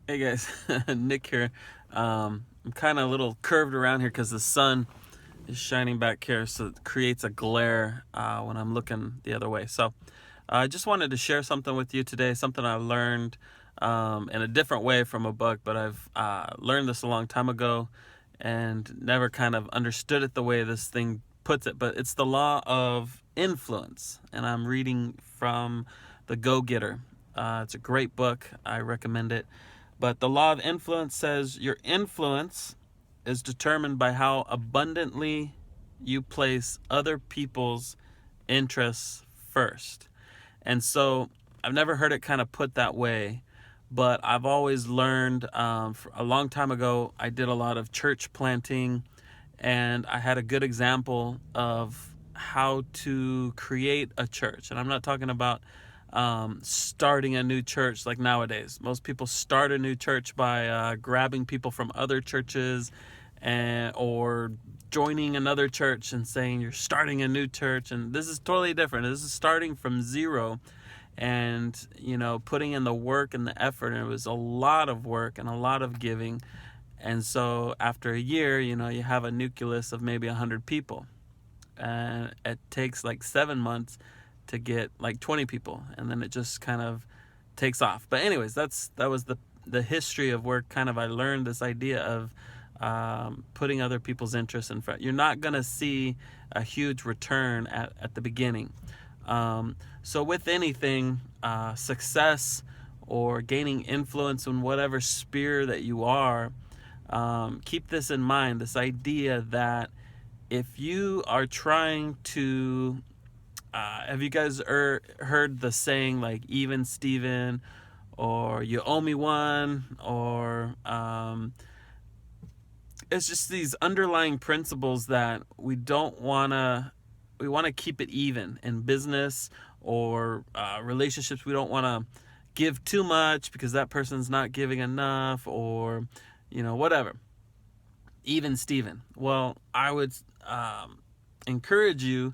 Hey guys, Nick here. I'm kind of a little curved around here because the sun is shining back here, so it creates a glare when I'm looking the other way. So I just wanted to share something with you today, something I learned in a different way from a book, but I've learned this a long time ago and never kind of understood it the way this thing puts it. But it's the law of influence, and I'm reading from The Go Getter. It's a great book. I recommend it. But the law of influence says your influence is determined by how abundantly you place other people's interests first. And so I've never heard it kind of put that way, but I've always learned a long time ago, I did a lot of church planting, and I had a good example of how to create a church. And I'm not talking about starting a new church like nowadays. Most people start a new church by grabbing people from other churches or joining another church and saying you're starting a new church. And this is totally different. This is starting from zero and, putting in the work and the effort. And it was a lot of work and a lot of giving. And so after a year, you have a nucleus of maybe 100 people. And it takes like 7 months to get like 20 people, and then it just kind of takes off. But anyways, that was the history of where kind of I learned this idea of putting other people's interests in front. You're not going to see a huge return at the beginning. So with anything, success or gaining influence in whatever sphere that you are, keep this in mind, this idea that if you are trying to have you guys heard the saying like even Steven, or you owe me one, or it's just these underlying principles that we want to keep it even in business or relationships. We don't want to give too much because that person's not giving enough, or whatever. Even Steven. Well, I would encourage you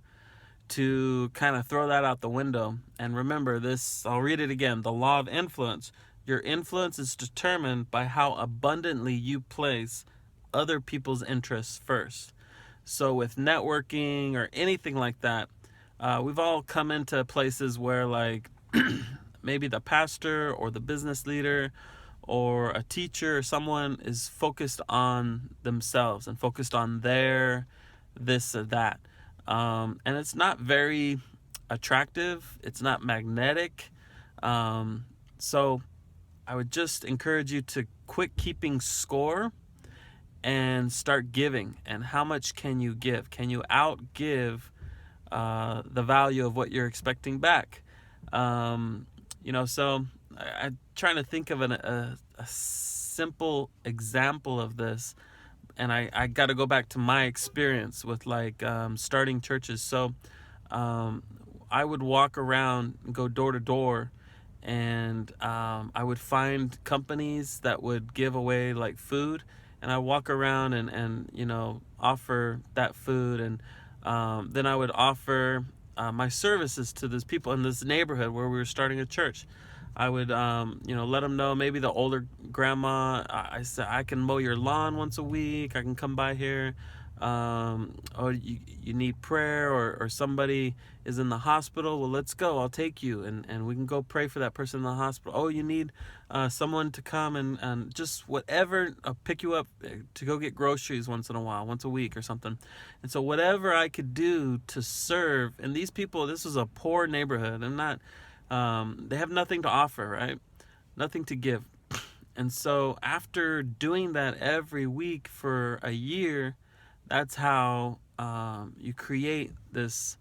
to kind of throw that out the window and remember this. I'll read it again. The law of influence. Your influence is determined by how abundantly you place other people's interests first. So with networking or anything like that, we've all come into places where like maybe the pastor or the business leader or a teacher or someone is focused on themselves and focused on their this or that. And it's not very attractive. It's not magnetic. So I would just encourage you to quit keeping score and start giving. And how much can you give? Can you outgive the value of what you're expecting back? So I'm trying to think of a simple example of this, and I got to go back to my experience with like starting churches. So I would walk around and go door to door, and I would find companies that would give away like food, and I walk around and offer that food, and then I would offer my services to these people in this neighborhood where we were starting a church. I would, let them know, maybe the older grandma, I said, I can mow your lawn once a week. I can come by here. Or you need prayer, or somebody is in the hospital. Well, let's go. I'll take you, and we can go pray for that person in the hospital. Oh, you need someone to come and just whatever, pick you up to go get groceries once in a while, once a week or something. And so whatever I could do to serve, and these people, this was a poor neighborhood. I'm not they have nothing to offer, right? Nothing to give. And so after doing that every week for a year, that's how you create this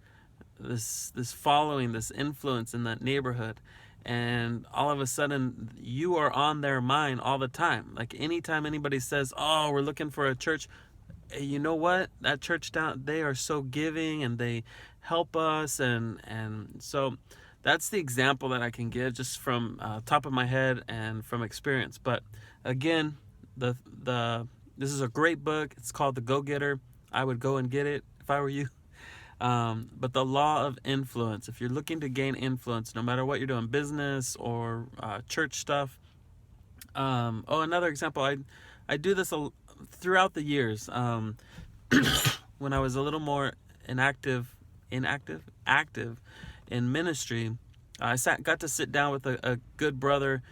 following, this influence in that neighborhood. And all of a sudden you are on their mind all the time. Like anytime anybody says, oh, we're looking for a church, hey, you know what, that church down, they are so giving and they help us. And so that's the example that I can give just from top of my head and from experience. But again, the this is a great book. It's called The Go Getter. I would go and get it if I were you. But the law of influence, if you're looking to gain influence, no matter what you're doing, business or church stuff, Another example. I do this throughout the years. When I was a little more active in ministry, got to sit down with a good brother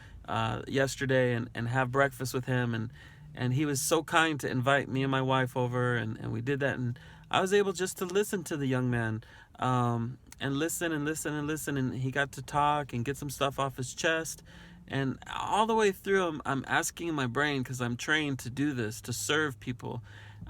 yesterday and have breakfast with him, and he was so kind to invite me and my wife over, and we did that, and I was able just to listen to the young man, and listen and listen and listen, and he got to talk and get some stuff off his chest. And all the way through, I'm asking my brain, because I'm trained to do this, to serve people,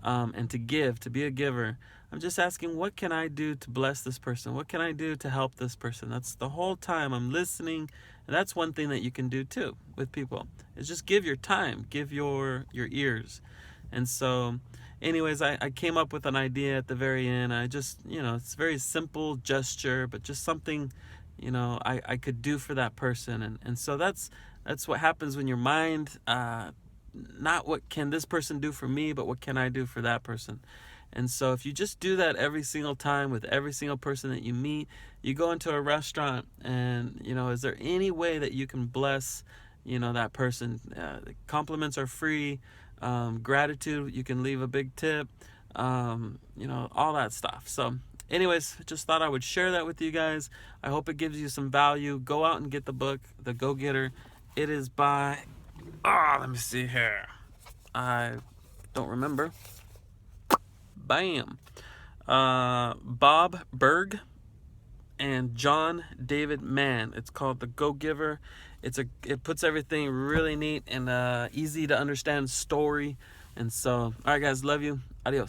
and to give, to be a giver. I'm just asking, what can I do to bless this person? What can I do to help this person? That's the whole time I'm listening. And that's one thing that you can do too with people, is just give your time, give your ears. And so anyways, I came up with an idea at the very end. I just, it's a very simple gesture, but just something, I could do for that person. And so that's what happens when your mind, not what can this person do for me, but what can I do for that person. And so if you just do that every single time with every single person that you meet, you go into a restaurant and, is there any way that you can bless, that person? Compliments are free. Gratitude, you can leave a big tip, all that stuff. So anyways, just thought I would share that with you guys. I hope it gives you some value. Go out and get the book, The Go-Getter. It is by, let me see here. I don't remember. Bam. Bob Burg and John David Mann. It's called The Go-Giver. It puts everything really neat and easy to understand story. And so, all right, guys, love you. Adios.